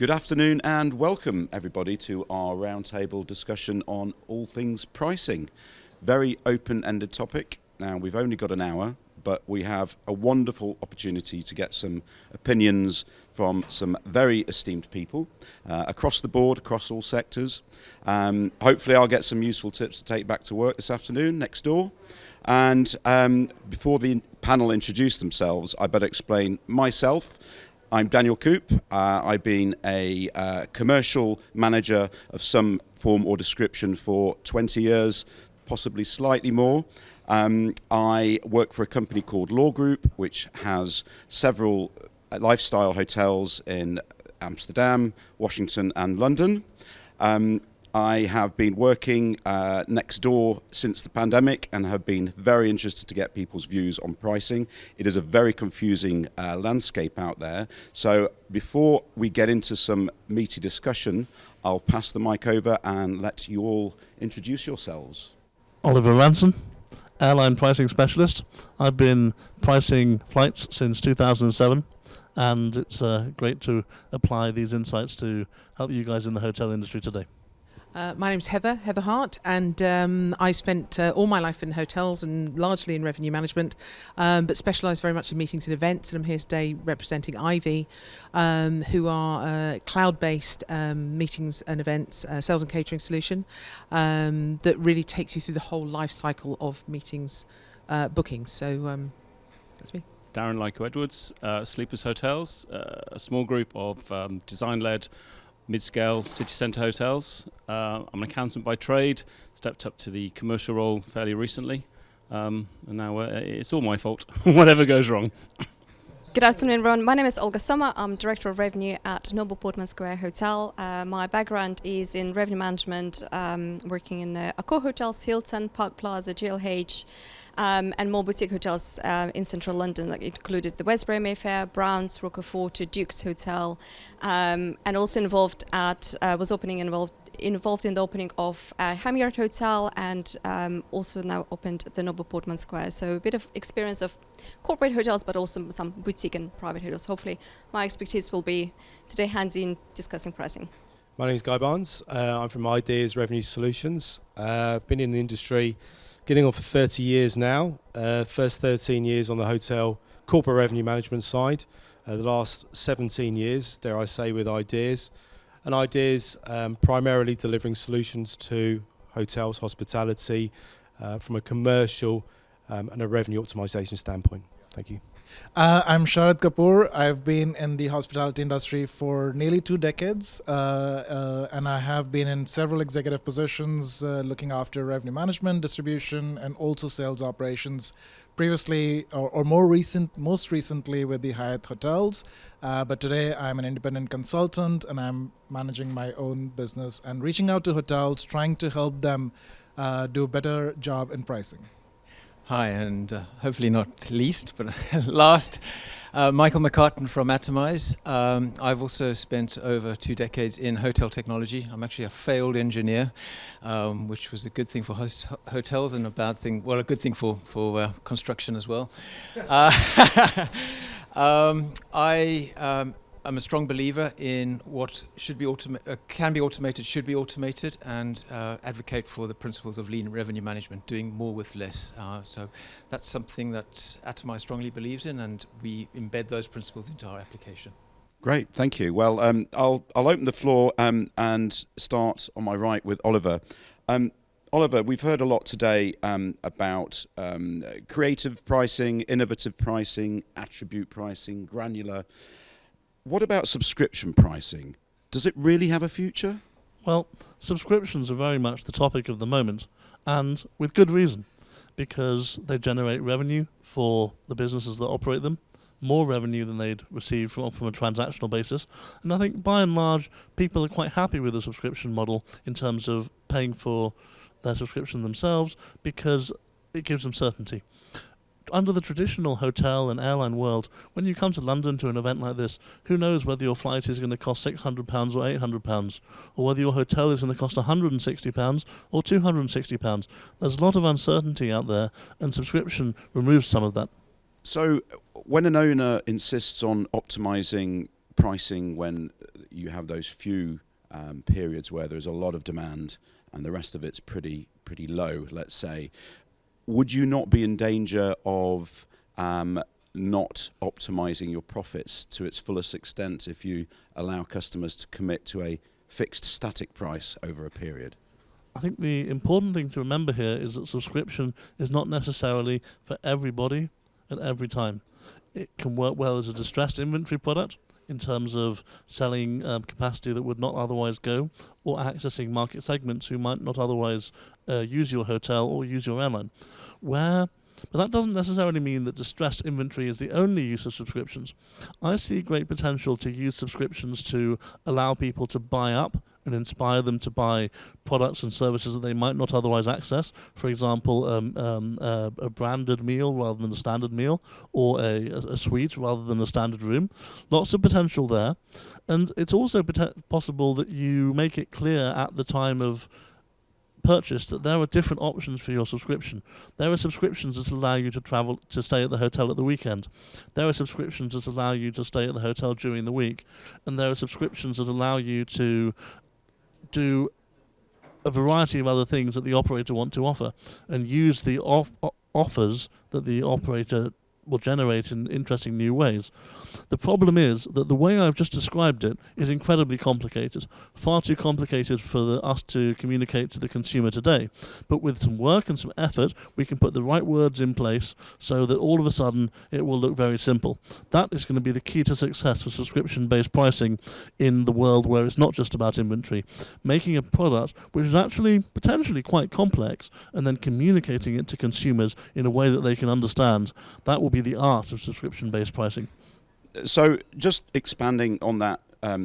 Good afternoon and welcome everybody to our roundtable discussion on all things pricing. Very open-ended topic. Now we've only got an hour, but we have a wonderful opportunity to get some opinions from some very esteemed people across the board, across all sectors. Hopefully I'll get some useful tips to take back to work this afternoon next door. And before the panel introduce themselves, I better explain myself. I'm Daniel Coop. I've been a commercial manager of some form or description for 20 years, possibly slightly more. I work for a company called Law Group, which has several lifestyle hotels in Amsterdam, Washington and London. I have been working next door since the pandemic and have been very interested to get people's views on pricing. It is a very confusing landscape out there. So before we get into some meaty discussion, I'll pass the mic over and let you all introduce yourselves. Oliver Ranson, airline pricing specialist. I've been pricing flights since 2007. And it's great to apply these insights to help you guys in the hotel industry today. My name's Heather Hart, and I spent all my life in hotels and largely in revenue management, but specialised very much in meetings and events, and I'm here today representing Ivy, who are a cloud-based meetings and events sales and catering solution that really takes you through the whole life cycle of meetings bookings. So that's me. Darren Lyko-Edwards, Sleepers Hotels, a small group of design-led mid-scale city centre hotels. I'm an accountant by trade, stepped up to the commercial role fairly recently, and now it's all my fault, whatever goes wrong. Good afternoon, everyone. My name is Olga Sommer. I'm Director of Revenue at Noble Portman Square Hotel. My background is in revenue management, working in Accor Hotels, Hilton, Park Plaza, GLH, and more boutique hotels in central London, that included the Westbury Mayfair, Browns, Roquefort, Duke's Hotel, and also involved in the opening of Hamyard Hotel, and also now opened the Noble Portman Square. So a bit of experience of corporate hotels, but also some boutique and private hotels. Hopefully my expertise will be today handy in discussing pricing. My name is Guy Barnes. I'm from Ideas Revenue Solutions. I've been in the industry getting on for 30 years now. First 13 years on the hotel corporate revenue management side. The last 17 years, dare I say, with Ideas. And Ideas primarily delivering solutions to hotels, hospitality, from a commercial and a revenue optimization standpoint. Thank you. I'm Sharad Kapoor. I've been in the hospitality industry for nearly 2 decades, and I have been in several executive positions looking after revenue management, distribution, and also sales operations. Previously, or most recently with the Hyatt Hotels, but today I'm an independent consultant and I'm managing my own business and reaching out to hotels, trying to help them do a better job in pricing. Hi, and hopefully not least, but last, Michael McCartan from Atomize. I've also spent over 2 decades in hotel technology. I'm actually a failed engineer, which was a good thing for hotels and a bad thing, well, a good thing for construction as well. I'm a strong believer in what should be can be automated, should be automated, and advocate for the principles of lean revenue management, doing more with less. So that's something that Atomize strongly believes in, and we embed those principles into our application. Great, thank you. Well, I'll open the floor and start on my right with Oliver. Oliver, we've heard a lot today about creative pricing, innovative pricing, attribute pricing, granular. What about subscription pricing? Does it really have a future? Well, subscriptions are very much the topic of the moment, and with good reason, because they generate revenue for the businesses that operate them, more revenue than they'd receive from a transactional basis. And I think by and large, people are quite happy with the subscription model in terms of paying for their subscription themselves, because it gives them certainty. Under the traditional hotel and airline world, when you come to London to an event like this, who knows whether your flight is going to cost £600 or £800, or whether your hotel is going to cost £160 or £260. There's a lot of uncertainty out there, and subscription removes some of that. So when an owner insists on optimizing pricing when you have those few periods where there's a lot of demand and the rest of it's pretty low, let's say. Would you not be in danger of not optimizing your profits to its fullest extent if you allow customers to commit to a fixed static price over a period? I think the important thing to remember here is that subscription is not necessarily for everybody at every time. It can work well as a distressed inventory product in terms of selling capacity that would not otherwise go, or accessing market segments who might not otherwise use your hotel or use your airline. But that doesn't necessarily mean that distressed inventory is the only use of subscriptions. I see great potential to use subscriptions to allow people to buy up and inspire them to buy products and services that they might not otherwise access. For example, a branded meal rather than a standard meal, or a suite rather than a standard room. Lots of potential there. And it's also possible that you make it clear at the time of purchase that there are different options for your subscription. There are subscriptions that allow you to stay at the hotel at the weekend. There are subscriptions that allow you to stay at the hotel during the week. And there are subscriptions that allow you to do a variety of other things that the operator want to offer, and use the offers that the operator will generate in interesting new ways. The problem is that the way I've just described it is incredibly complicated, far too complicated for us to communicate to the consumer today. But with some work and some effort, we can put the right words in place so that all of a sudden it will look very simple. That is going to be the key to success for subscription-based pricing in the world where it's not just about inventory. Making a product which is actually potentially quite complex and then communicating it to consumers in a way that they can understand. That will be the art of subscription-based pricing. So just expanding on that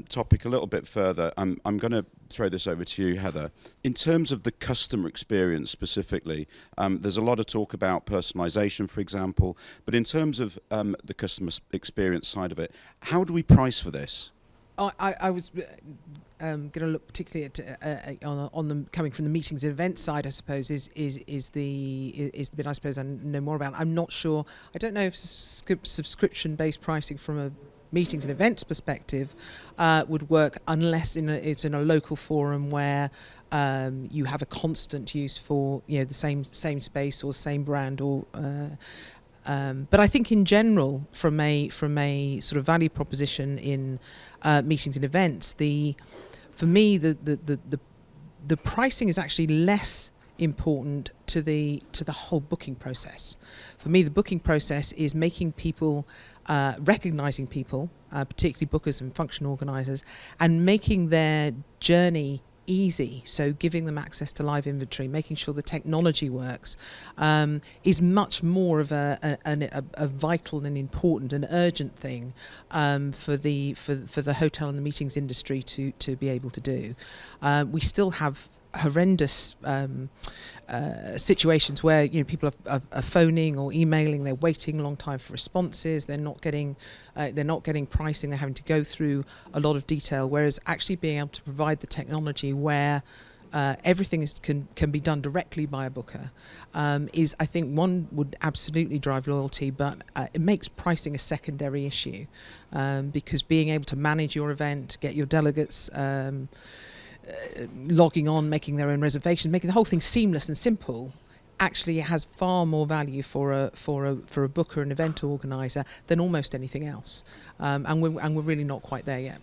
topic a little bit further, I'm going to throw this over to you, Heather. In terms of the customer experience specifically, there's a lot of talk about personalization, for example, but in terms of the customer experience side of it, how do we price for this? I was going to look particularly at on the coming from the meetings and events side. I suppose is the bit I suppose I know more about. I'm not sure. I don't know if subscription-based pricing from a meetings and events perspective would work unless it's in a local forum where you have a constant use for the same space or same brand or. But I think in general, from a sort of value proposition in meetings and events, for me the pricing is actually less important to the whole booking process. For me, the booking process is making people, recognizing people, particularly bookers and function organisers, and making their journey easy, so giving them access to live inventory, making sure the technology works, is much more of a vital and important and urgent thing for the hotel and the meetings industry to be able to do. We still have horrendous situations where people are phoning or emailing, they're waiting a long time for responses, they're not getting pricing, they're having to go through a lot of detail, whereas actually being able to provide the technology where everything can be done directly by a booker is, I think, one would absolutely drive loyalty, but it makes pricing a secondary issue because being able to manage your event, get your delegates logging on, making their own reservations, making the whole thing seamless and simple, actually has far more value for a booker and event organizer than almost anything else, and we're really not quite there yet.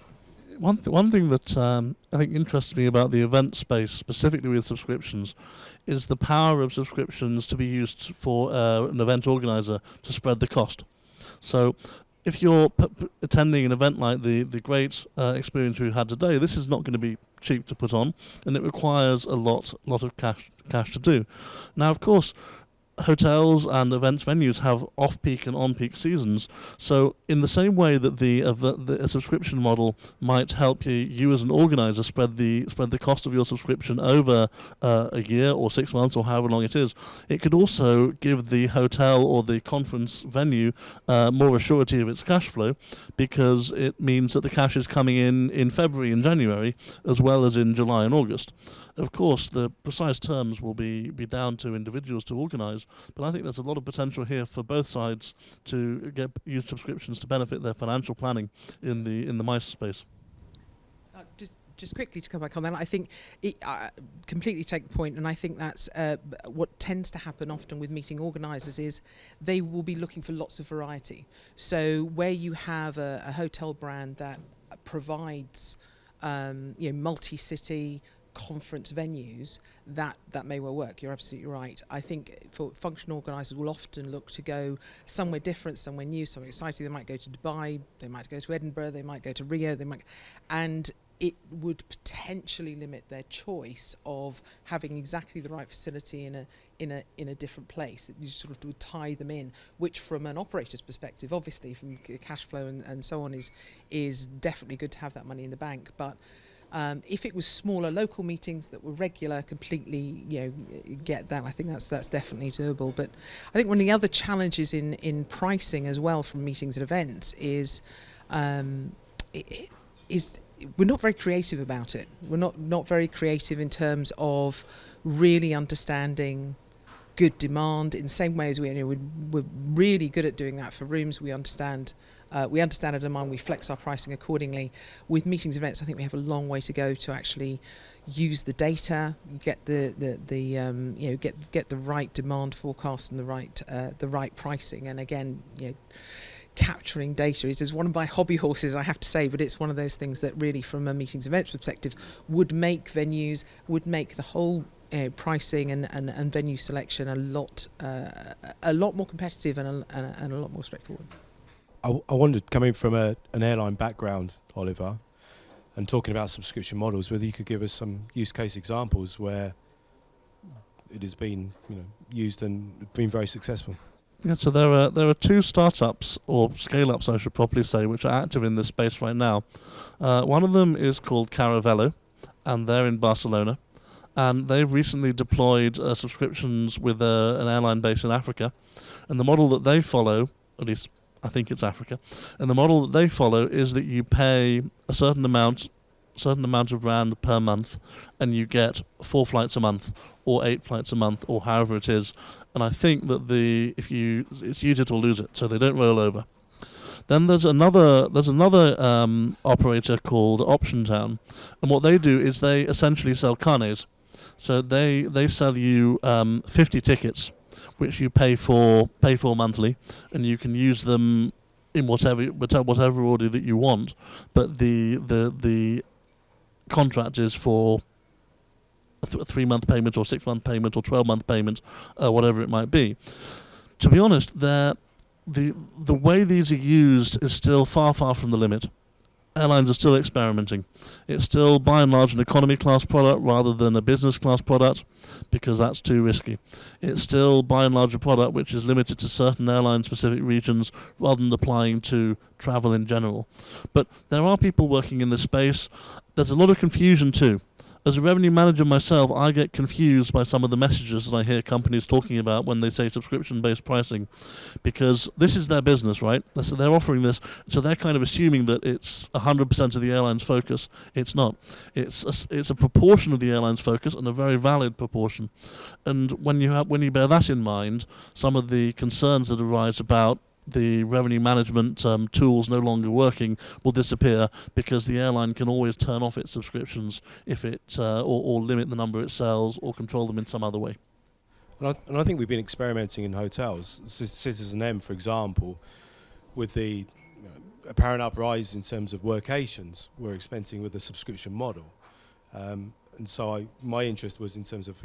One thing that I think interests me about the event space, specifically with subscriptions, is the power of subscriptions to be used for an event organizer to spread the cost. So if you're attending an event like the great experience we had today, this is not going to be cheap to put on, and it requires a lot of cash to do. Now, of course, hotels and events venues have off-peak and on-peak seasons. So in the same way that a subscription model might help you as an organizer spread the cost of your subscription over a year or 6 months or however long it is, it could also give the hotel or the conference venue more assurity of its cash flow, because it means that the cash is coming in February and January as well as in July and August. Of course, the precise terms will be down to individuals to organise, but I think there's a lot of potential here for both sides to use subscriptions to benefit their financial planning in the MICE space. Just quickly to come back on that, I think completely take the point, and I think that's what tends to happen often with meeting organisers is they will be looking for lots of variety. So where you have a hotel brand that provides multi-city conference venues, that may well work. You're absolutely right. I think for function organisers will often look to go somewhere different, somewhere new, somewhere exciting. They might go to Dubai, they might go to Edinburgh, they might go to Rio, and it would potentially limit their choice of having exactly the right facility in a different place. You sort of would tie them in, which from an operator's perspective, obviously from cash flow and so on, is definitely good to have that money in the bank. But if it was smaller local meetings that were regular, completely get that. I think that's definitely doable. But I think one of the other challenges in pricing as well from meetings and events is we're not very creative about it. We're not very creative in terms of really understanding good demand in the same way as we're really good at doing that for rooms. We understand our demand, we flex our pricing accordingly. With meetings and events, I think we have a long way to go to actually use the data, get the right demand forecast and the right pricing. And again, capturing data is one of my hobby horses, I have to say, but it's one of those things that really, from a meetings events perspective, would make venues, would make the whole pricing and venue selection a lot more competitive and a lot more straightforward. I wondered, coming from an airline background, Oliver, and talking about subscription models, whether you could give us some use case examples where it has been used and been very successful. Yeah, so there are two startups, or scale-ups I should probably say, which are active in this space right now. One of them is called Caravelo, and they're in Barcelona. And they've recently deployed subscriptions with an airline based in Africa. And the model that they follow, at least I think it's Africa, and the model that they follow is that you pay a certain amount of rand per month, and you get 4 flights a month, or 8 flights a month, or however it is. And I think that it's use it or lose it, so they don't roll over. Then there's another operator called Option Town, and what they do is they essentially sell carnets. So they sell you 50 tickets, which you pay for monthly, and you can use them in whatever order that you want. But the contract is for a 3-month payment, or 6-month payment, or 12-month payment, whatever it might be. To be honest, the way these are used is still far from the limit. Airlines are still experimenting. It's still, by and large, an economy class product rather than a business class product, because that's too risky. It's still, by and large, a product which is limited to certain airline-specific regions rather than applying to travel in general. But there are people working in this space. There's a lot of confusion too. As a revenue manager myself, I get confused by some of the messages that I hear companies talking about when they say subscription-based pricing, because this is their business, right? So they're offering this, so they're kind of assuming that it's 100% of the airline's focus. It's not. It's a proportion of the airline's focus, and a very valid proportion. And when you bear that in mind, some of the concerns that arise about the revenue management tools no longer working will disappear, because the airline can always turn off its subscriptions if it or limit the number it sells, or control them in some other way. And I think we've been experimenting in hotels. Citizen M, for example, with the apparent uprise in terms of workations, we're experimenting with a subscription model. And so my interest was in terms of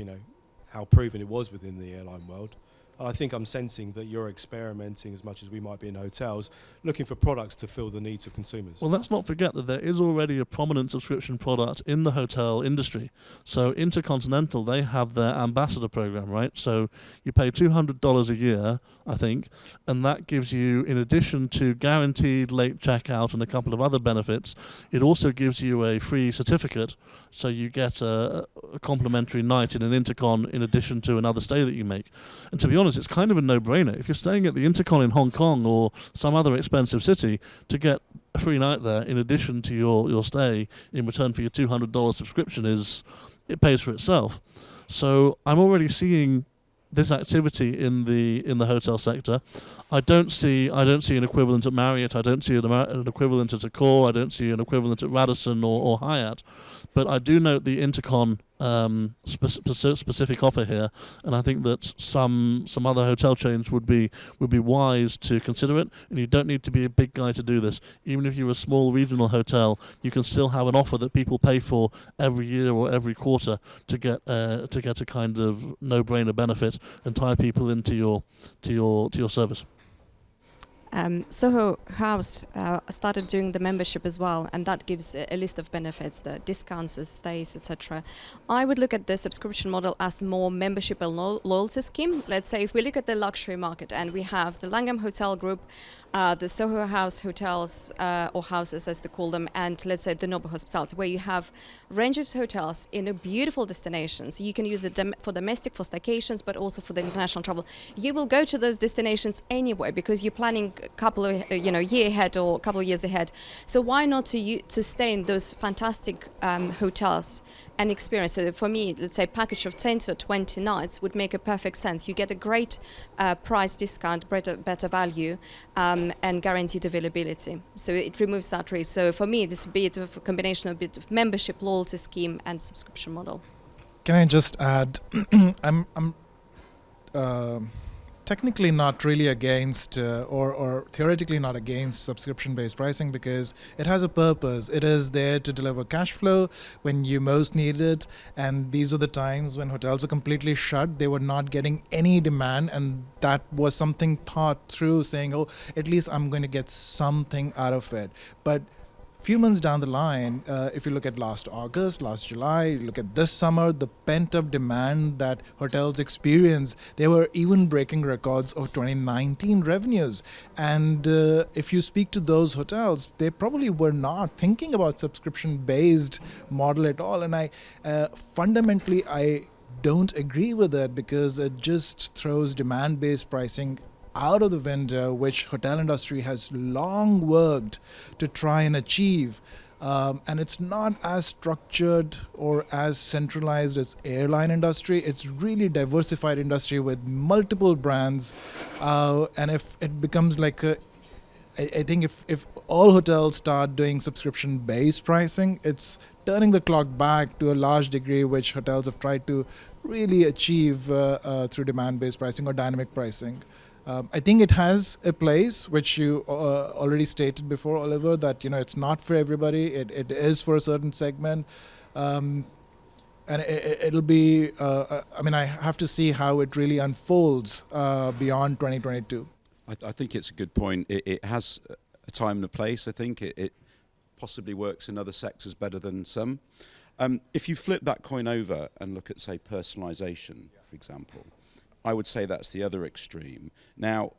how proven it was within the airline world. And I think I'm sensing that you're experimenting as much as we might be in hotels, looking for products to fill the needs of consumers. Well, let's not forget that there is already a prominent subscription product in the hotel industry. So Intercontinental, they have their ambassador program, right? So you pay $200 a year, I think, and that gives you, in addition to guaranteed late checkout and a couple of other benefits, it also gives you a free certificate. So you get a complimentary night in an Intercon in addition to another stay that you make. And to be honest, it's kind of a no-brainer. If you're staying at the Intercon in Hong Kong or some other expensive city, to get a free night there in addition to your stay in return for your $200 subscription it pays for itself. So I'm already seeing this activity in the hotel sector. I don't see an equivalent at Marriott. I don't see an equivalent at Accor. I don't see an equivalent at Radisson or Hyatt. But I do note the Intercon specific offer here, and I think that some other hotel chains would be wise to consider it. And you don't need to be a big guy to do this. Even if you're a small regional hotel, you can still have an offer that people pay for every year or every quarter to get a kind of no-brainer benefit and tie people into your service. Soho House started doing the membership as well, and that gives a list of benefits, the discounts, the stays, etc. I would look at the subscription model as more membership and loyalty scheme. Let's say if we look at the luxury market and we have the Langham Hotel Group, the Soho House hotels or houses as they call them, and let's say the Noble Hospitality, where you have range of hotels in a beautiful destinations. You can use it for domestic, for staycations, but also for the international travel. You will go to those destinations anyway because you're planning a couple of year ahead or a couple of years ahead. So why not to stay in those fantastic hotels and experience? So for me, let's say package of 10 to 20 nights would make a perfect sense. You get a great price discount, better value, and guaranteed availability. So it removes that risk. So for me, this would be a combination of a bit of membership, loyalty scheme, and subscription model. Can I just add, I'm technically not really against or theoretically not against subscription-based pricing because it has a purpose. It is there to deliver cash flow when you most need it, and these were the times when hotels were completely shut. They were not getting any demand, and that was something thought through, saying, oh, at least I'm going to get something out of it. But few months down the line, if you look at last August, last July, you look at this summer, the pent-up demand that hotels experience, they were even breaking records of 2019 revenues. And if you speak to those hotels, they probably were not thinking about subscription-based model at all. And I fundamentally don't agree with that because it just throws demand-based pricing out of the window, which hotel industry has long worked to try and achieve. And it's not as structured or as centralized as airline industry. It's really diversified industry with multiple brands. And if it becomes like I think if all hotels start doing subscription-based pricing, it's turning the clock back to a large degree, which hotels have tried to really achieve through demand-based pricing or dynamic pricing. I think it has a place, which you already stated before, Oliver, that it's not for everybody. It is for a certain segment, and it'll be. I have to see how it really unfolds beyond 2022. I think it's a good point. It has a time and a place. I think it possibly works in other sectors better than some. If you flip that coin over and look at, say, personalisation, for example, I would say that's the other extreme. Now,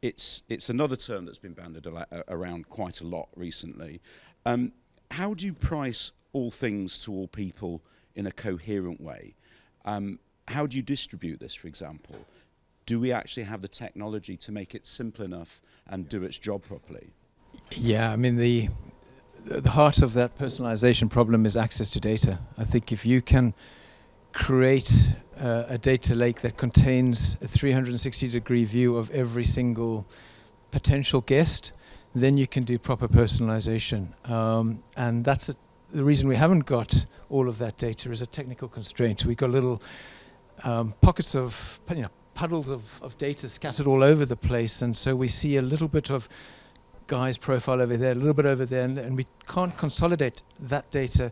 it's another term that's been bandied around quite a lot recently. How do you price all things to all people in a coherent way? How do you distribute this, for example? Do we actually have the technology to make it simple enough and do its job properly? Yeah, I mean, the heart of that personalization problem is access to data. I think if you can create a data lake that contains a 360-degree view of every single potential guest, then you can do proper personalization. And that's the reason we haven't got all of that data is a technical constraint. We've got little pockets of, puddles of data scattered all over the place, and so we see a little bit of guy's profile over there, a little bit over there, and we can't consolidate that data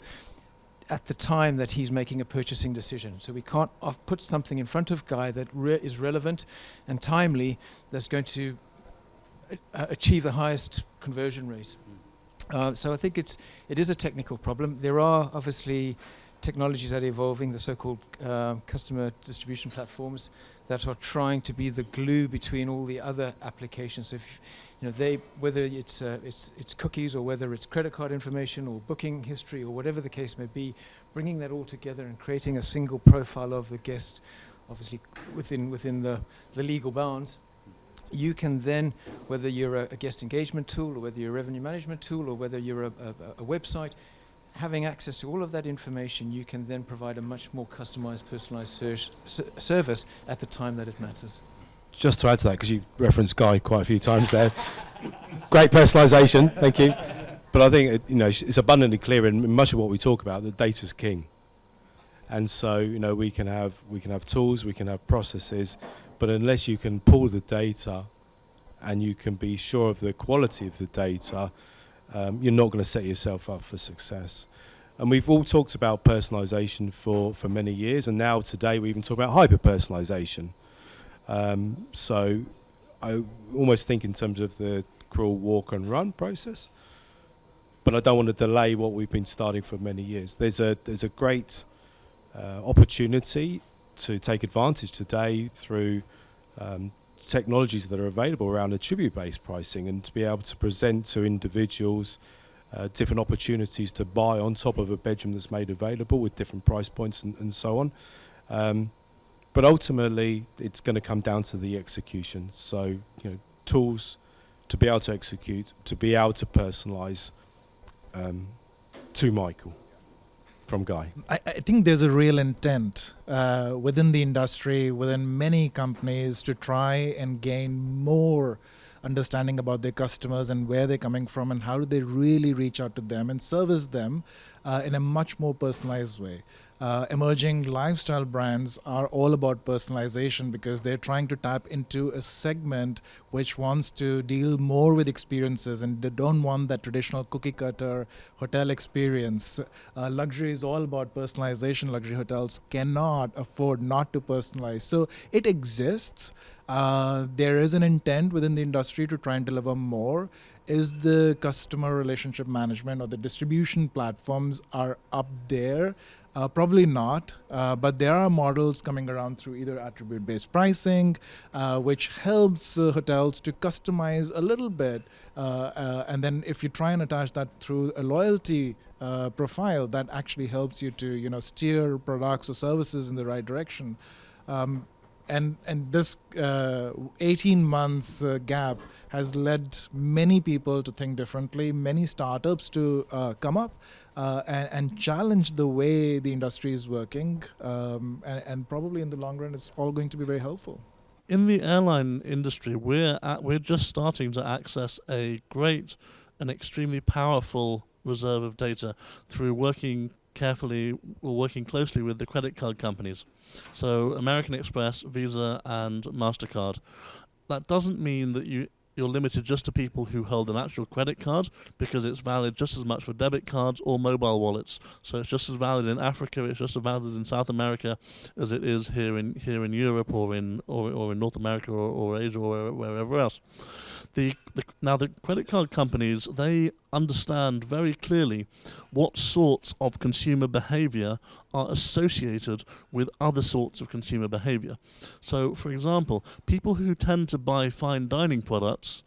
at the time that he's making a purchasing decision. So we can't put something in front of Guy that is relevant and timely, that's going to achieve the highest conversion rate. So I think it is a technical problem. There are obviously technologies that are evolving, the so-called customer distribution platforms that are trying to be the glue between all the other applications. So if whether it's cookies or whether it's credit card information or booking history or whatever the case may be, bringing that all together and creating a single profile of the guest, obviously within the legal bounds, you can then, whether you're a guest engagement tool or whether you're a revenue management tool or whether you're a website, having access to all of that information, you can then provide a much more customized, personalized service at the time that it matters. Just to add to that, because you referenced Guy quite a few times there, great personalization, thank you. But I think it's abundantly clear in much of what we talk about that data's king. And so we can have tools, we can have processes, but unless you can pull the data and you can be sure of the quality of the data, you're not going to set yourself up for success. And we've all talked about personalization for many years, and now today we even talk about hyper-personalization. So I almost think in terms of the crawl, walk and run process, but I don't want to delay what we've been starting for many years. There's a great opportunity to take advantage today through technologies that are available around attribute-based pricing, and to be able to present to individuals different opportunities to buy on top of a bedroom that's made available with different price points and so on. But ultimately, it's going to come down to the execution. So, tools to be able to execute, to be able to personalize. To Michael, from Guy. I think there's a real intent within the industry, within many companies, to try and gain more understanding about their customers and where they're coming from and how do they really reach out to them and service them in a much more personalized way. Emerging lifestyle brands are all about personalization because they're trying to tap into a segment which wants to deal more with experiences, and they don't want that traditional cookie cutter hotel experience. Luxury is all about personalization. Luxury hotels cannot afford not to personalize. So it exists. There is an intent within the industry to try and deliver more. Is the customer relationship management or the distribution platforms are up there? Probably not, but there are models coming around through either attribute-based pricing, which helps hotels to customize a little bit. And then if you try and attach that through a loyalty profile, that actually helps you to steer products or services in the right direction. And this 18 months gap has led many people to think differently, many startups to come up and challenge the way the industry is working. And probably in the long run, it's all going to be very helpful. In the airline industry, we're just starting to access a great and extremely powerful reserve of data through working carefully or working closely with the credit card companies. So American Express, Visa and MasterCard. That doesn't mean that you're limited just to people who hold an actual credit card, because it's valid just as much for debit cards or mobile wallets. So it's just as valid in Africa, it's just as valid in South America as it is here in Europe or in North America or Asia or wherever else. Now the credit card companies, they understand very clearly what sorts of consumer behavior are associated with other sorts of consumer behavior. So, for example, people who tend to buy fine dining products,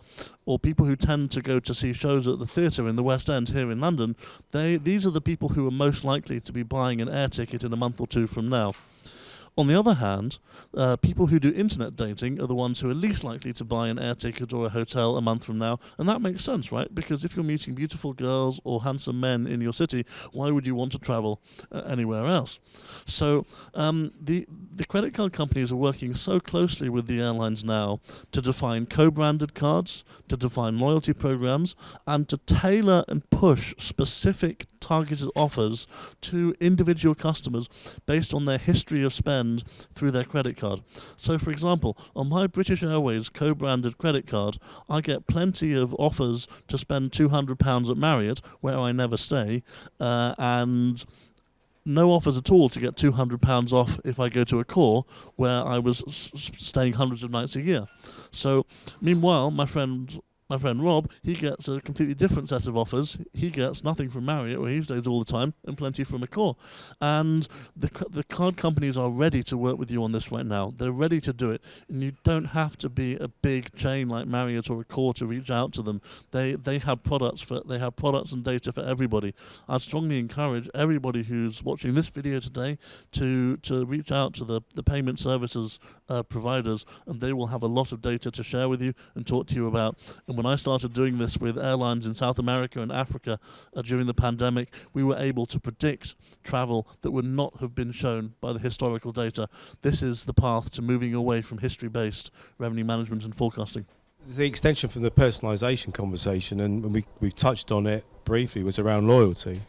or people who tend to go to see shows at the theatre in the West End here in London, these are the people who are most likely to be buying an air ticket in a month or two from now. On the other hand, people who do internet dating are the ones who are least likely to buy an air ticket or a hotel a month from now. And that makes sense, right? Because if you're meeting beautiful girls or handsome men in your city, why would you want to travel anywhere else? So the credit card companies are working so closely with the airlines now to define co-branded cards, to define loyalty programs, and to tailor and push specific targeted offers to individual customers based on their history of spend through their credit card. So, for example, on my British Airways co-branded credit card, I get plenty of offers to spend £200 at Marriott, where I never stay, and no offers at all to get £200 off if I go to Accor, where I was staying hundreds of nights a year. So, meanwhile, my friend Rob, he gets a completely different set of offers. He gets nothing from Marriott, where he stays all the time, and plenty from Accor. And the card companies are ready to work with you on this right now. They're ready to do it, and you don't have to be a big chain like Marriott or Accor to reach out to them. They have products and data for everybody. I'd strongly encourage everybody who's watching this video today to reach out to the payment services providers, and they will have a lot of data to share with you and talk to you about. And And when I started doing this with airlines in South America and Africa during the pandemic, we were able to predict travel that would not have been shown by the historical data. This is the path to moving away from history-based revenue management and forecasting. The extension from the personalisation conversation, and we've touched on it briefly, was around loyalty.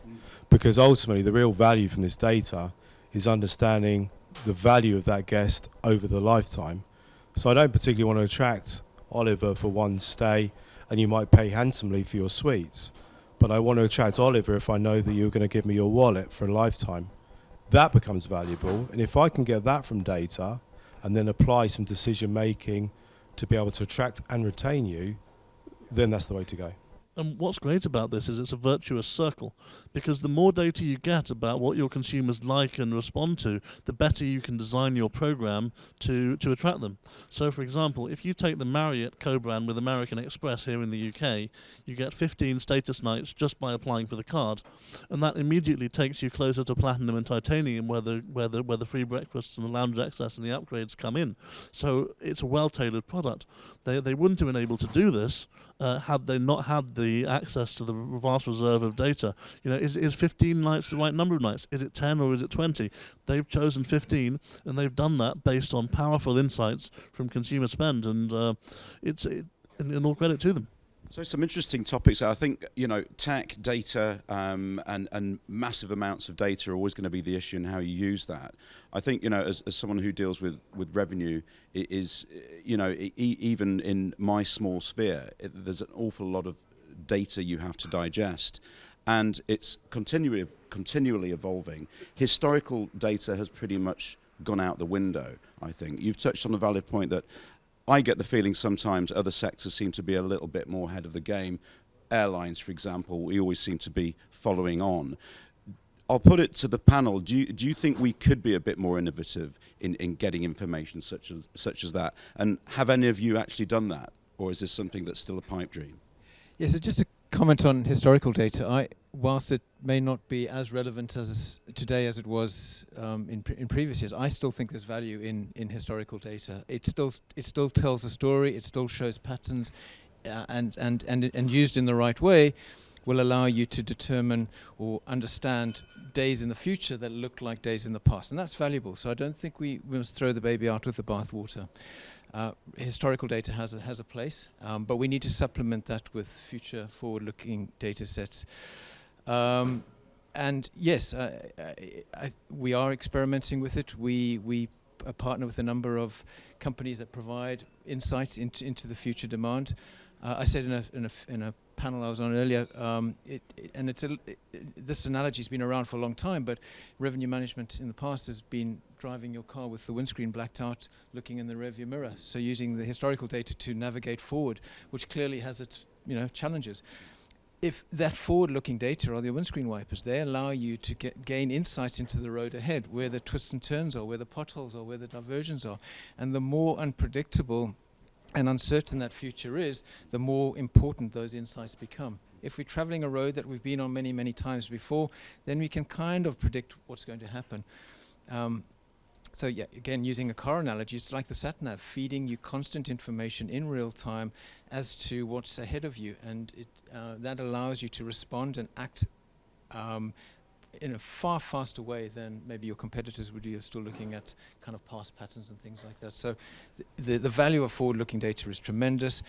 Because ultimately the real value from this data is understanding the value of that guest over the lifetime. So I don't particularly want to attract Oliver for one stay, and you might pay handsomely for your suites, but I want to attract Oliver if I know that you're going to give me your wallet for a lifetime. That becomes valuable, and if I can get that from data and then apply some decision making to be able to attract and retain you, then that's the way to go. And what's great about this is it's a virtuous circle, because the more data you get about what your consumers like and respond to, the better you can design your program to attract them. So, for example, if you take the Marriott co-brand with American Express here in the UK, you get 15 status nights just by applying for the card, and that immediately takes you closer to Platinum and Titanium, where the free breakfasts and the lounge access and the upgrades come in. So it's a well-tailored product. They wouldn't have been able to do this had they not had the access to the vast reserve of data. You know, is 15 nights the right number of nights? Is it 10 or is it 20? They've chosen 15, and they've done that based on powerful insights from consumer spend, and it's all credit to them. So some interesting topics. I think, you know, tech, data, and massive amounts of data are always going to be the issue, and how you use that. I think, you know, as someone who deals with revenue, it is, you know, even in my small sphere, there's an awful lot of data you have to digest, and it's continually evolving. Historical data has pretty much gone out the window, I think. You've touched on a valid point that I get the feeling sometimes other sectors seem to be a little bit more ahead of the game. Airlines, for example, we always seem to be following on. I'll put it to the panel. Do you think we could be a bit more innovative in getting information such as that? And have any of you actually done that? Or is this something that's still a pipe dream? Yes, so just a comment on historical data. Whilst it may not be as relevant as today as it was in previous years, I still think there's value in historical data. It still tells a story. It still shows patterns, and used in the right way, will allow you to determine or understand days in the future that look like days in the past, and that's valuable. So I don't think we must throw the baby out with the bathwater. Historical data has a place, but we need to supplement that with future forward-looking data sets. And yes, we are experimenting with it. We partner with a number of companies that provide insights into the future demand. I said in a panel I was on earlier, this analogy has been around for a long time, but revenue management in the past has been driving your car with the windscreen blacked out, looking in the rearview mirror. So using the historical data to navigate forward, which clearly has its challenges. If that forward-looking data are the windscreen wipers, they allow you to gain insights into the road ahead, where the twists and turns are, where the potholes are, where the diversions are. And the more unpredictable and uncertain that future is, the more important those insights become. If we're traveling a road that we've been on many, many times before, then we can kind of predict what's going to happen. So yeah, again, using a car analogy, it's like the sat-nav, feeding you constant information in real time as to what's ahead of you, and that allows you to respond and act in a far faster way than maybe your competitors would. You're still looking at kind of past patterns and things like that. So the value of forward-looking data is tremendous.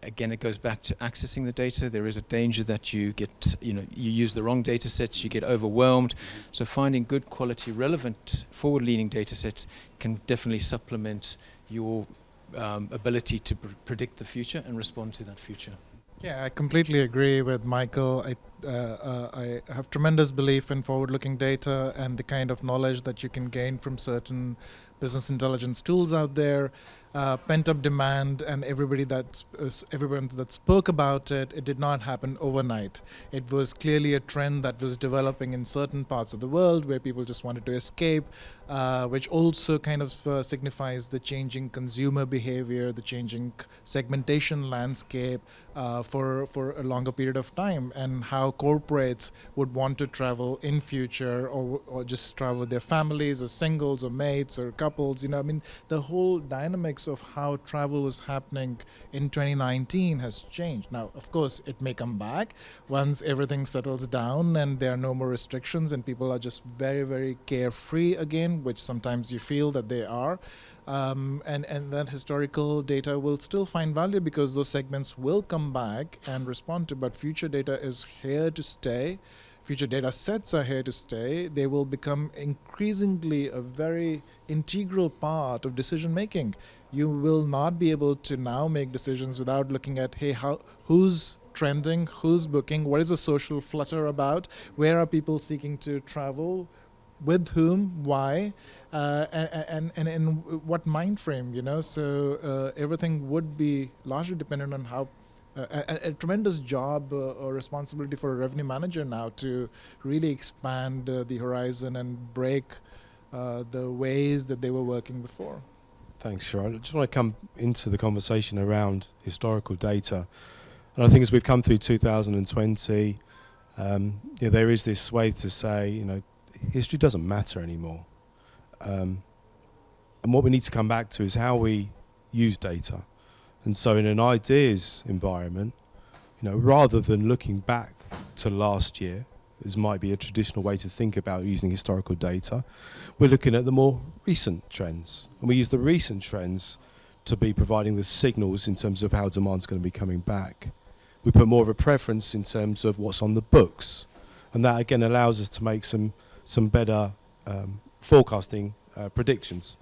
Again, it goes back to accessing the data. There is a danger that you get, you use the wrong data sets, you get overwhelmed. So finding good quality, relevant, forward-leaning data sets can definitely supplement your ability to predict the future and respond to that future. Yeah, I completely agree with Michael. I have tremendous belief in forward-looking data and the kind of knowledge that you can gain from certain business intelligence tools out there. Pent-up demand, and everyone that spoke about it, it did not happen overnight. It was clearly a trend that was developing in certain parts of the world where people just wanted to escape, which also kind of signifies the changing consumer behavior, the changing segmentation landscape for a longer period of time, and how corporates would want to travel in future, or just travel with their families or singles or mates or couples. I mean, the whole dynamics of how travel was happening in 2019 has changed. Now, of course, it may come back once everything settles down and there are no more restrictions and people are just very, very carefree again, which sometimes you feel that they are. And that historical data will still find value because those segments will come back and respond to, but future data is here to stay. Future data sets are here to stay. They will become increasingly a very integral part of decision making. You will not be able to now make decisions without looking at, hey, who's trending, who's booking, what is the social flutter about, where are people seeking to travel, with whom, why, and in what mind frame, So everything would be largely dependent on how a tremendous job or responsibility for a revenue manager now to really expand the horizon and break the ways that they were working before. Thanks, Sharad. I just want to come into the conversation around historical data. And I think as we've come through 2020, there is this sway to say, history doesn't matter anymore. And what we need to come back to is how we use data. And so in an ideas environment, rather than looking back to last year, as might be a traditional way to think about using historical data, we're looking at the more recent trends. And we use the recent trends to be providing the signals in terms of how demand's going to be coming back. We put more of a preference in terms of what's on the books. And that again allows us to make some better forecasting predictions.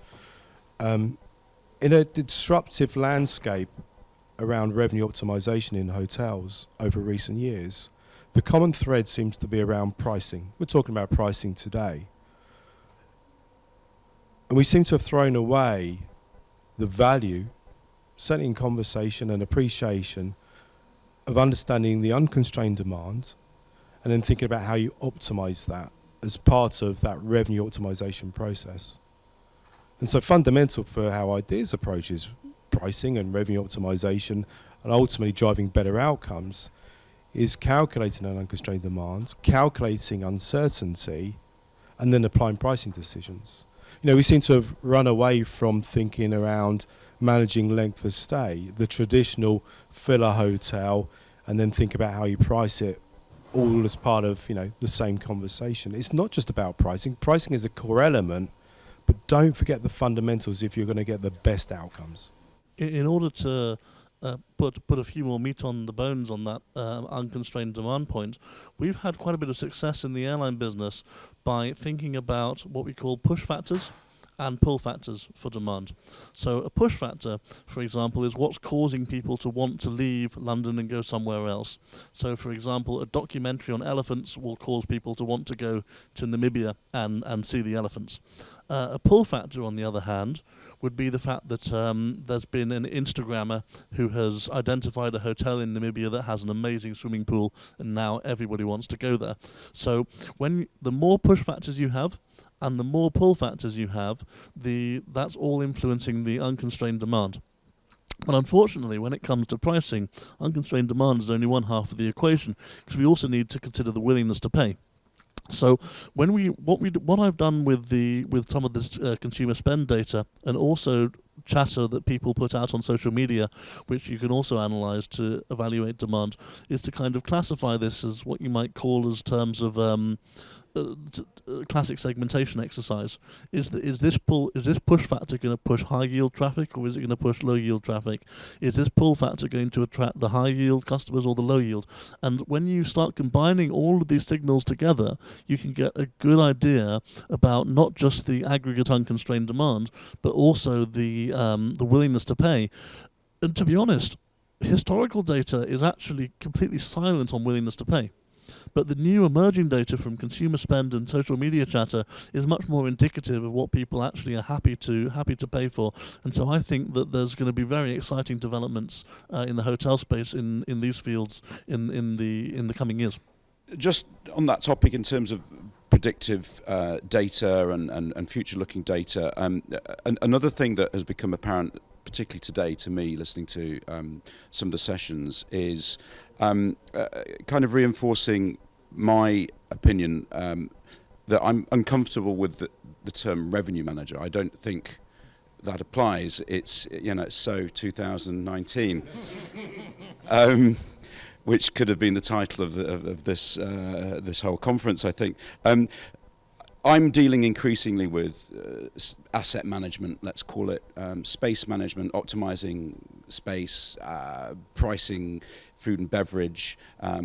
In a disruptive landscape around revenue optimization in hotels over recent years, the common thread seems to be around pricing. We're talking about pricing today. And we seem to have thrown away the value, certainly in conversation and appreciation, of understanding the unconstrained demand and then thinking about how you optimize that as part of that revenue optimization process. And so fundamental for how ideas approaches pricing and revenue optimization and ultimately driving better outcomes is calculating an unconstrained demand, calculating uncertainty, and then applying pricing decisions. We seem to have run away from thinking around managing length of stay, the traditional filler hotel, and then think about how you price it all as part of, the same conversation. It's not just about pricing. Pricing is a core element, but don't forget the fundamentals if you're going to get the best outcomes. In order to put a few more meat on the bones on that unconstrained demand point, we've had quite a bit of success in the airline business by thinking about what we call push factors and pull factors for demand. So a push factor, for example, is what's causing people to want to leave London and go somewhere else. So, for example, a documentary on elephants will cause people to want to go to Namibia and see the elephants. A pull factor, on the other hand, would be the fact that there's been an Instagrammer who has identified a hotel in Namibia that has an amazing swimming pool, and now everybody wants to go there. So the more push factors you have, and the more pull factors you have, that's all influencing the unconstrained demand. But unfortunately, when it comes to pricing, unconstrained demand is only one half of the equation, because we also need to consider the willingness to pay. So what I've done with some of this consumer spend data, and also chatter that people put out on social media, which you can also analyze to evaluate demand, is to kind of classify this as what you might call as terms of classic segmentation exercise. Is this push factor going to push high yield traffic, or is it going to push low yield traffic? Is this pull factor going to attract the high yield customers or the low yield? And when you start combining all of these signals together, you can get a good idea about not just the aggregate unconstrained demand, but also the willingness to pay. And to be honest, historical data is actually completely silent on willingness to pay. But the new emerging data from consumer spend and social media chatter is much more indicative of what people actually are happy to pay for. And so I think that there's going to be very exciting developments in the hotel space in these fields in the coming years. Just on that topic, in terms of predictive data and future-looking data, another thing that has become apparent particularly today, to me, listening to some of the sessions, is kind of reinforcing my opinion that I'm uncomfortable with the term revenue manager. I don't think that applies. It's, it's so 2019, which could have been the title of this this whole conference, I think. I'm dealing increasingly with asset management, let's call it, space management, optimizing space, pricing, food and beverage,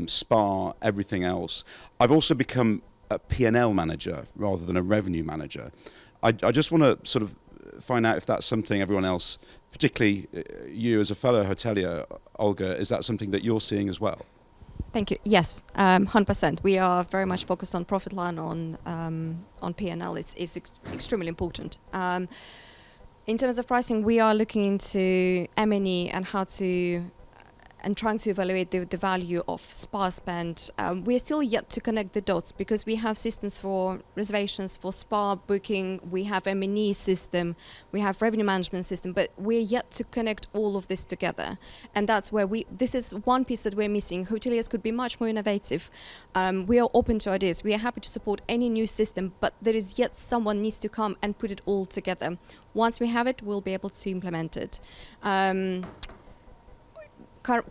spa, everything else. I've also become a P&L manager rather than a revenue manager. I just want to sort of find out if that's something everyone else, particularly you as a fellow hotelier, Olga, is that something that you're seeing as well? Thank you. Yes, 100%. We are very much focused on profit line, on P&L. It's extremely important. In terms of pricing, we are looking into M&E and how to and trying to evaluate the value of spa spend. We're still yet to connect the dots because we have systems for reservations, for spa booking, we have M&E system, we have revenue management system, but we're yet to connect all of this together. And that's where this is one piece that we're missing. Hoteliers could be much more innovative. We are open to ideas. We are happy to support any new system, but there is yet someone needs to come and put it all together. Once we have it, we'll be able to implement it.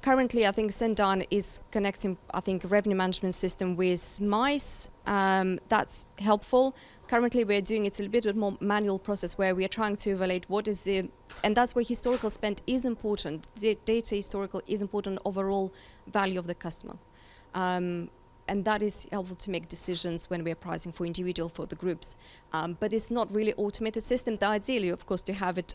Currently, I think Sendan is connecting, revenue management system with MICE. That's helpful. Currently, we're doing it a little bit more manual process where we are trying to evaluate what is and that's where historical spend is important. The data historical is important overall value of the customer. And that is helpful to make decisions when we are pricing for individual, for the groups. But it's not really automated system. The ideally, of course, to have it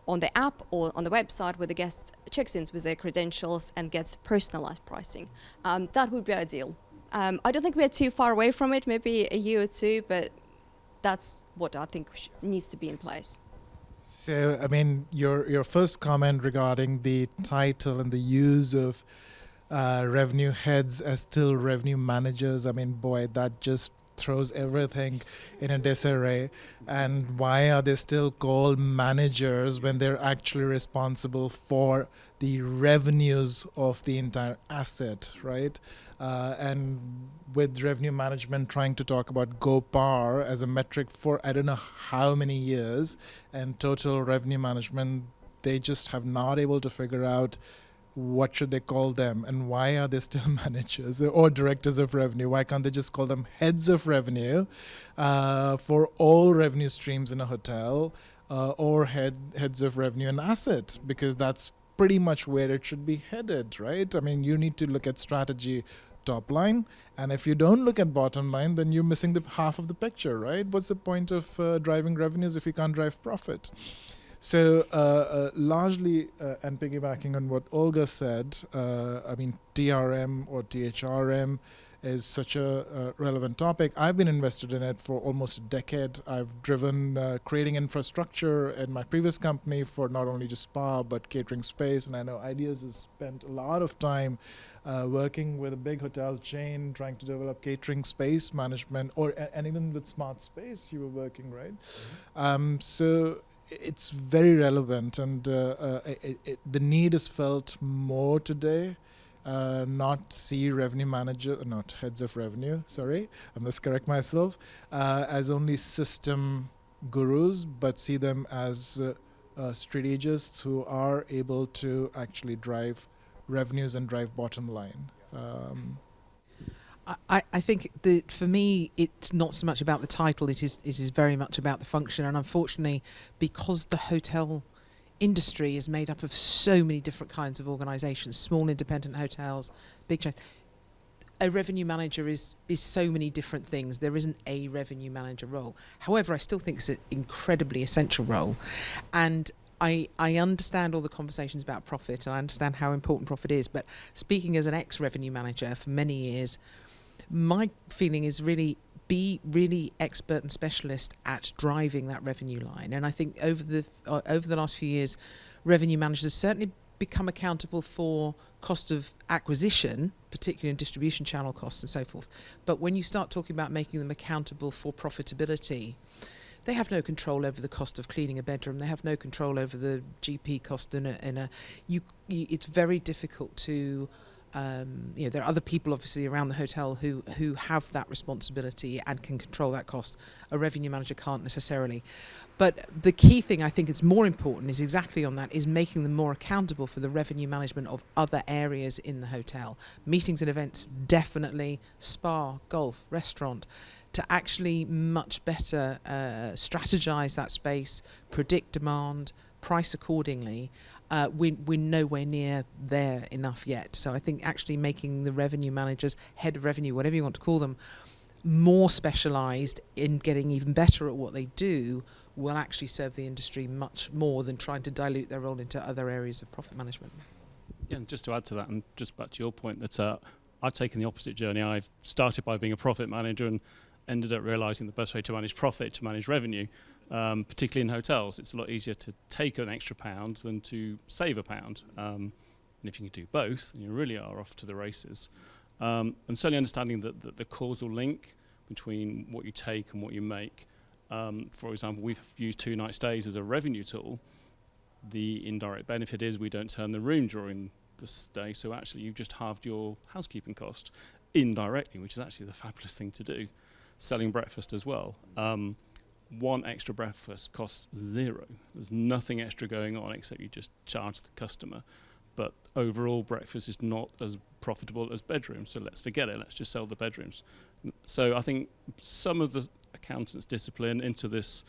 on the app or on the website where the guest checks in with their credentials and gets personalized pricing. That would be ideal. I don't think we're too far away from it, maybe a year or two, but that's what I think needs to be in place. So, I mean, your first comment regarding the title and the use of revenue heads as still revenue managers, I mean, boy, that just throws everything in a disarray. And why are they still called managers when they're actually responsible for the revenues of the entire asset, right? And with revenue management trying to talk about GoPAR as a metric for I don't know how many years, and total revenue management, they just have not able to figure out what should they call them and why are they still managers or directors of revenue? Why can't they just call them heads of revenue for all revenue streams in a hotel or heads of revenue and asset? Because that's pretty much where it should be headed, right? I mean, you need to look at strategy top line, and if you don't look at bottom line, then you're missing the half of the picture, right? What's the point of driving revenues if you can't drive profit? So largely, and piggybacking on what Olga said, I mean, TRM or THRM is such a relevant topic. I've been invested in it for almost a decade. I've driven creating infrastructure in my previous company for not only just spa, but catering space. And I know Ideas has spent a lot of time working with a big hotel chain, trying to develop catering space management, and even with smart space, you were working, right? So it's very relevant, and the need is felt more today. Not see revenue manager, not heads of revenue, sorry, I must correct myself, as only system gurus, but see them as strategists who are able to actually drive revenues and drive bottom line. I think that for me, it's not so much about the title, it is very much about the function. And unfortunately, because the hotel industry is made up of so many different kinds of organisations, small independent hotels, big chains, a revenue manager is so many different things. There isn't a revenue manager role. However, I still think it's an incredibly essential role. And I understand all the conversations about profit, and I understand how important profit is, but speaking as an ex-revenue manager for many years, my feeling is really be really expert and specialist at driving that revenue line. And I think over the last few years, revenue managers have certainly become accountable for cost of acquisition, particularly in distribution channel costs and so forth. But when you start talking about making them accountable for profitability, they have no control over the cost of cleaning a bedroom. They have no control over the GP cost it's very difficult to. There are other people obviously around the hotel who have that responsibility and can control that cost. A revenue manager can't necessarily. But the key thing I think is more important is exactly on that, is making them more accountable for the revenue management of other areas in the hotel. Meetings and events, definitely, spa, golf, restaurant, to actually much better strategize that space, predict demand, price accordingly. We're nowhere near there enough yet. So I think actually making the revenue managers, head of revenue, whatever you want to call them, more specialised in getting even better at what they do will actually serve the industry much more than trying to dilute their role into other areas of profit management. Yeah, and just to add to that, and just back to your point, that I've taken the opposite journey. I've started by being a profit manager and ended up realising the best way to manage profit, to manage revenue, particularly in hotels. It's a lot easier to take an extra pound than to save a pound. And if you can do both, then you really are off to the races. And certainly understanding the causal link between what you take and what you make. For example, we've used 2-night stays as a revenue tool. The indirect benefit is we don't turn the room during the stay, so actually you've just halved your housekeeping cost indirectly, which is actually the fabulous thing to do. Selling breakfast as well. One extra breakfast costs 0. There's nothing extra going on except you just charge the customer. But overall, breakfast is not as profitable as bedrooms, so let's forget it. Let's just sell the bedrooms. So I think some of the accountants' discipline into this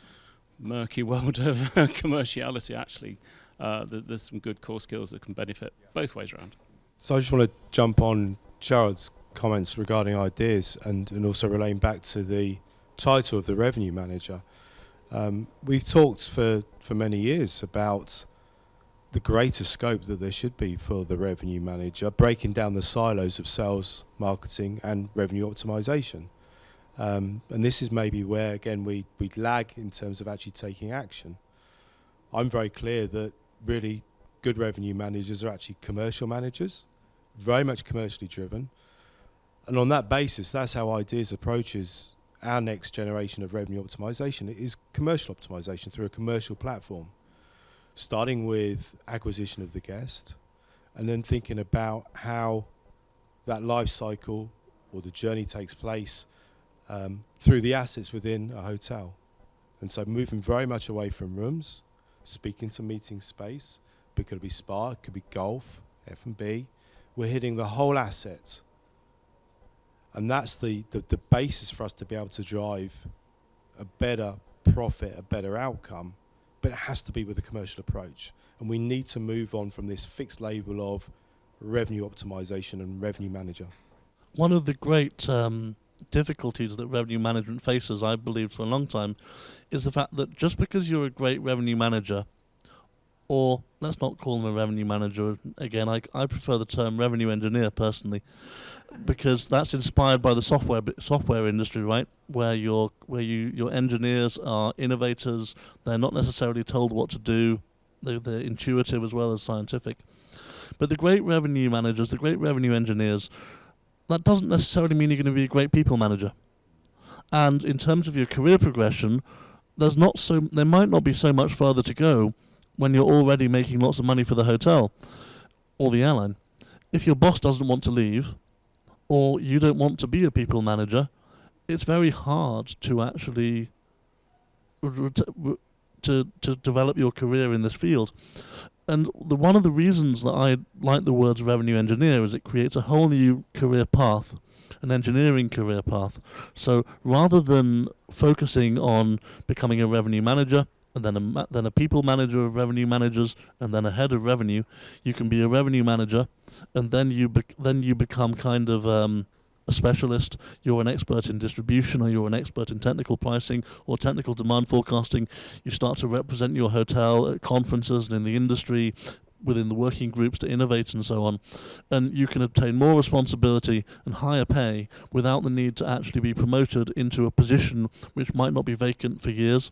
murky world of commerciality, actually, there's some good core skills that can benefit both ways around. So I just want to jump on Jared's comments regarding ideas and also relating back to the title of the revenue manager. We've talked for many years about the greater scope that there should be for the revenue manager, breaking down the silos of sales, marketing and revenue optimization. And this is maybe where, again, we lag in terms of actually taking action. I'm very clear that really good revenue managers are actually commercial managers, very much commercially driven. And on that basis, that's how Ideas approaches our next generation of revenue optimization. It is commercial optimization through a commercial platform, starting with acquisition of the guest and then thinking about how that life cycle or the journey takes place through the assets within a hotel. And so moving very much away from rooms, speaking to meeting space, but it could be spa, it could be golf, F&B. We're hitting the whole asset. And that's the basis for us to be able to drive a better profit, a better outcome, but it has to be with a commercial approach. And we need to move on from this fixed label of revenue optimization and revenue manager. One of the great difficulties that revenue management faces, I believe for a long time, is the fact that just because you're a great revenue manager, or let's not call them a revenue manager, again, I prefer the term revenue engineer personally, because that's inspired by the software industry, right? Where your engineers are innovators. They're not necessarily told what to do. They're intuitive as well as scientific. But the great revenue managers, the great revenue engineers, that doesn't necessarily mean you're going to be a great people manager. And in terms of your career progression, there might not be so much further to go when you're already making lots of money for the hotel or the airline. If your boss doesn't want to leave, or you don't want to be a people manager, it's very hard to actually to develop your career in this field. And one of the reasons that I like the words revenue engineer is it creates a whole new career path, an engineering career path. So rather than focusing on becoming a revenue manager, and then a people manager of revenue managers, and then a head of revenue, you can be a revenue manager, and then you become kind of a specialist. You're an expert in distribution, or you're an expert in technical pricing or technical demand forecasting. You start to represent your hotel at conferences and in the industry, within the working groups to innovate and so on. And you can obtain more responsibility and higher pay without the need to actually be promoted into a position which might not be vacant for years.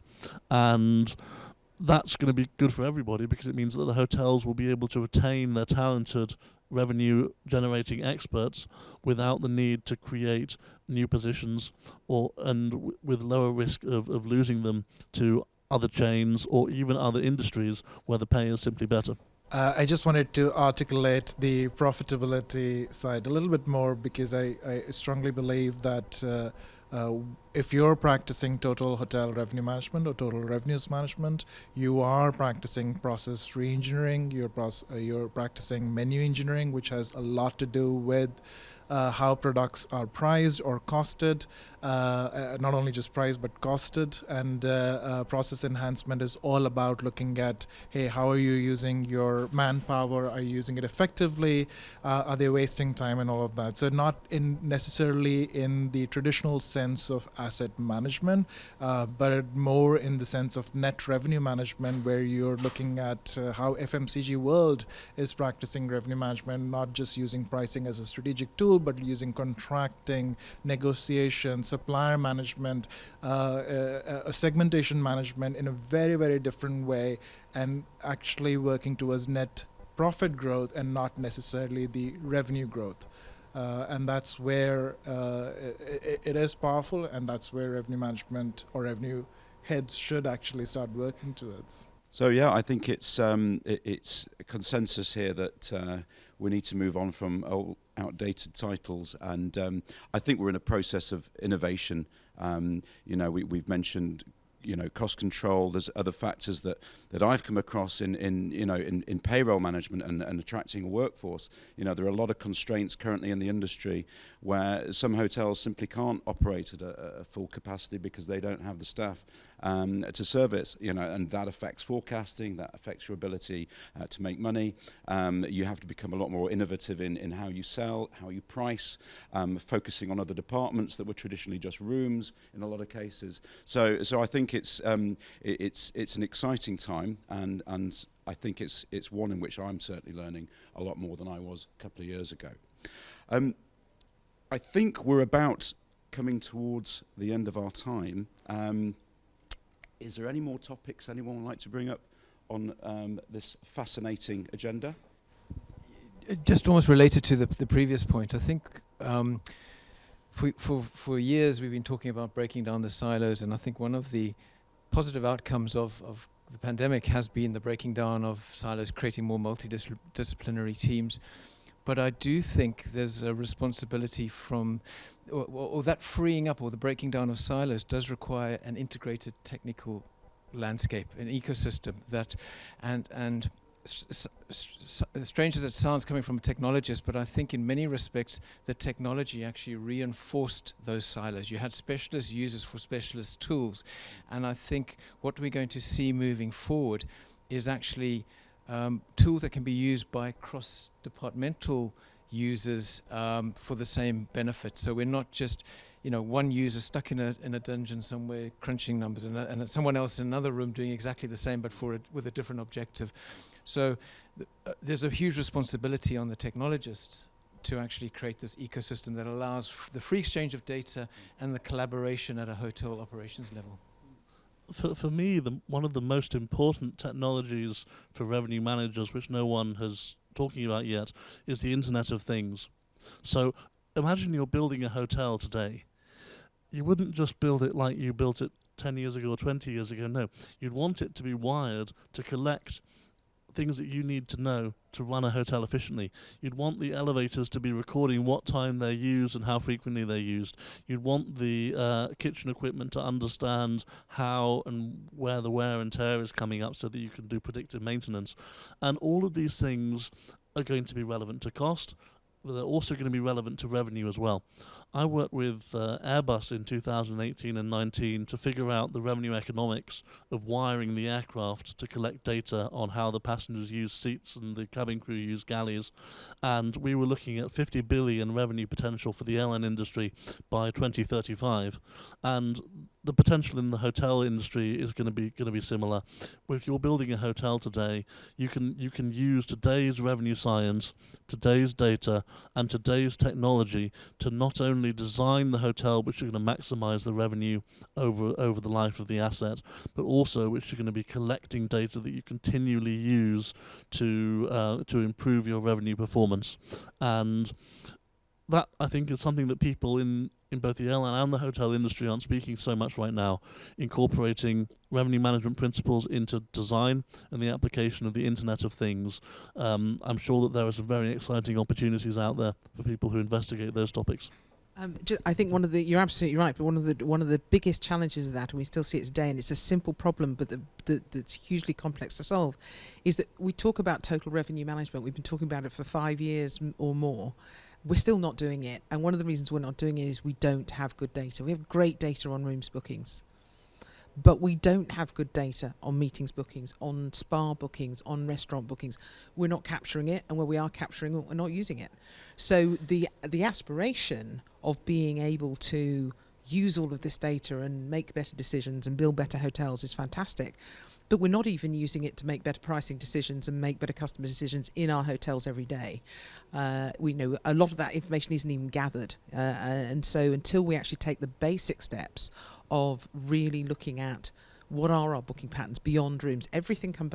And that's going to be good for everybody, because it means that the hotels will be able to retain their talented revenue generating experts without the need to create new positions with lower risk of losing them to other chains or even other industries where the pay is simply better. I just wanted to articulate the profitability side a little bit more, because I strongly believe that if you're practicing total hotel revenue management or total revenues management, you are practicing process re-engineering, you're practicing menu engineering, which has a lot to do with how products are priced or costed, not only just priced but costed, and process enhancement is all about looking at, hey, how are you using your manpower? Are you using it effectively? Are they wasting time and all of that? So not necessarily in the traditional sense of asset management, but more in the sense of net revenue management, where you're looking at how FMCG world is practicing revenue management, not just using pricing as a strategic tool, but using contracting, negotiation, supplier management, segmentation management in a very, very different way, and actually working towards net profit growth and not necessarily the revenue growth. And that's where it is powerful, and that's where revenue management or revenue heads should actually start working towards. So yeah, I think it's a consensus here that we need to move on from old, outdated titles, and I think we're in a process of innovation. We've mentioned cost control. There's other factors that I've come across in payroll management and attracting a workforce. There are a lot of constraints currently in the industry where some hotels simply can't operate at a full capacity because they don't have the staff to service. And that affects forecasting. That affects your ability to make money. You have to become a lot more innovative in how you sell, how you price, focusing on other departments that were traditionally just rooms in a lot of cases. So I think it's an exciting time, and I think it's one in which I'm certainly learning a lot more than I was a couple of years ago. I think we're about coming towards the end of our time. Is there any more topics anyone would like to bring up on this fascinating agenda? Just almost related to the previous point, I think for years we've been talking about breaking down the silos, and I think one of the positive outcomes of the pandemic has been the breaking down of silos, creating more multidisciplinary teams. But I do think there's a responsibility or that freeing up or the breaking down of silos does require an integrated technical landscape, an ecosystem that, and strange as it sounds coming from a technologist, but I think in many respects the technology actually reinforced those silos. You had specialist users for specialist tools, and I think what we're going to see moving forward is actually tools that can be used by cross-departmental users for the same benefit. So we're not just one user stuck in a dungeon somewhere crunching numbers, and someone else in another room doing exactly the same, but with a different objective. So there's a huge responsibility on the technologists to actually create this ecosystem that allows the free exchange of data and the collaboration at a hotel operations level. For me, one of the most important technologies for revenue managers, which no one has talking about yet, is the Internet of Things. So imagine you're building a hotel today. You wouldn't just build it like you built it 10 years ago or 20 years ago. No, you'd want it to be wired to collect things that you need to know to run a hotel efficiently. You'd want the elevators to be recording what time they're used and how frequently they're used. You'd want the kitchen equipment to understand how and where the wear and tear is coming up so that you can do predictive maintenance. And all of these things are going to be relevant to cost, but they're also going to be relevant to revenue as well. I worked with Airbus in 2018 and 19 to figure out the revenue economics of wiring the aircraft to collect data on how the passengers use seats and the cabin crew use galleys. And we were looking at 50 billion revenue potential for the airline industry by 2035. And the potential in the hotel industry is going to be similar. If you're building a hotel today, you can use today's revenue science, today's data, and today's technology to not only design the hotel which are going to maximise the revenue over the life of the asset, but also which are going to be collecting data that you continually use to improve your revenue performance. And that, I think, is something that people in both the airline and the hotel industry aren't speaking so much right now, incorporating revenue management principles into design and the application of the Internet of Things. I'm sure that there are some very exciting opportunities out there for people who investigate those topics. I think you're absolutely right, but one of the biggest challenges of that, and we still see it today, and it's a simple problem, but that's hugely complex to solve, is that we talk about total revenue management. We've been talking about it for 5 years or more. We're still not doing it, and one of the reasons we're not doing it is we don't have good data. We have great data on rooms bookings, but we don't have good data on meetings bookings, on spa bookings, on restaurant bookings. We're not capturing it, and where we are capturing it, we're not using it. So the aspiration of being able to use all of this data and make better decisions and build better hotels is fantastic. But we're not even using it to make better pricing decisions and make better customer decisions in our hotels every day. We know a lot of that information isn't even gathered. And so until we actually take the basic steps of really looking at what are our booking patterns beyond rooms, everything comes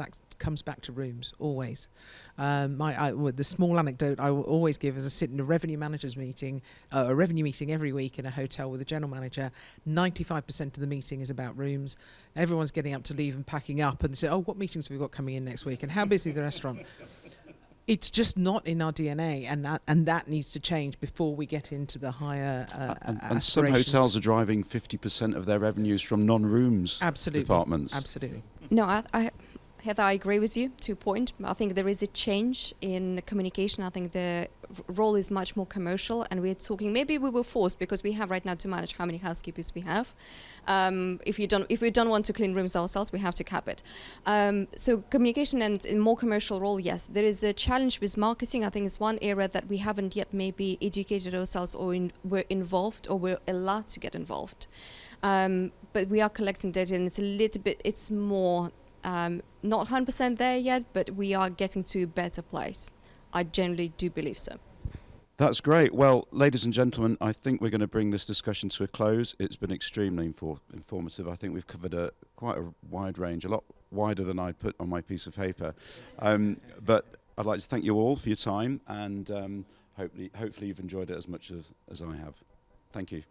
back to rooms, always. The small anecdote I will always give is I sit in a revenue managers meeting, a revenue meeting every week in a hotel with a general manager. 95% of the meeting is about rooms. Everyone's getting up to leave and packing up, and they say, "Oh, what meetings have we got coming in next week? And how busy is the restaurant?" It's just not in our DNA, and that needs to change before we get into the higher and some hotels are driving 50% of their revenues from non-rooms departments. Absolutely. No, Heather, I agree with you to a point. I think there is a change in communication. I think the role is much more commercial, and we're talking, maybe we were forced because we have right now to manage how many housekeepers we have. If we don't want to clean rooms ourselves, we have to cap it. So communication and in more commercial role, yes. There is a challenge with marketing. I think it's one area that we haven't yet maybe educated ourselves or we're involved or we're allowed to get involved. But we are collecting data, and it's more not 100% there yet, but we are getting to a better place. I generally do believe so. That's great. Well, ladies and gentlemen, I think we're going to bring this discussion to a close. It's been extremely informative. I think we've covered quite a wide range, a lot wider than I put on my piece of paper. But I'd like to thank you all for your time, and hopefully you've enjoyed it as much as I have. Thank you.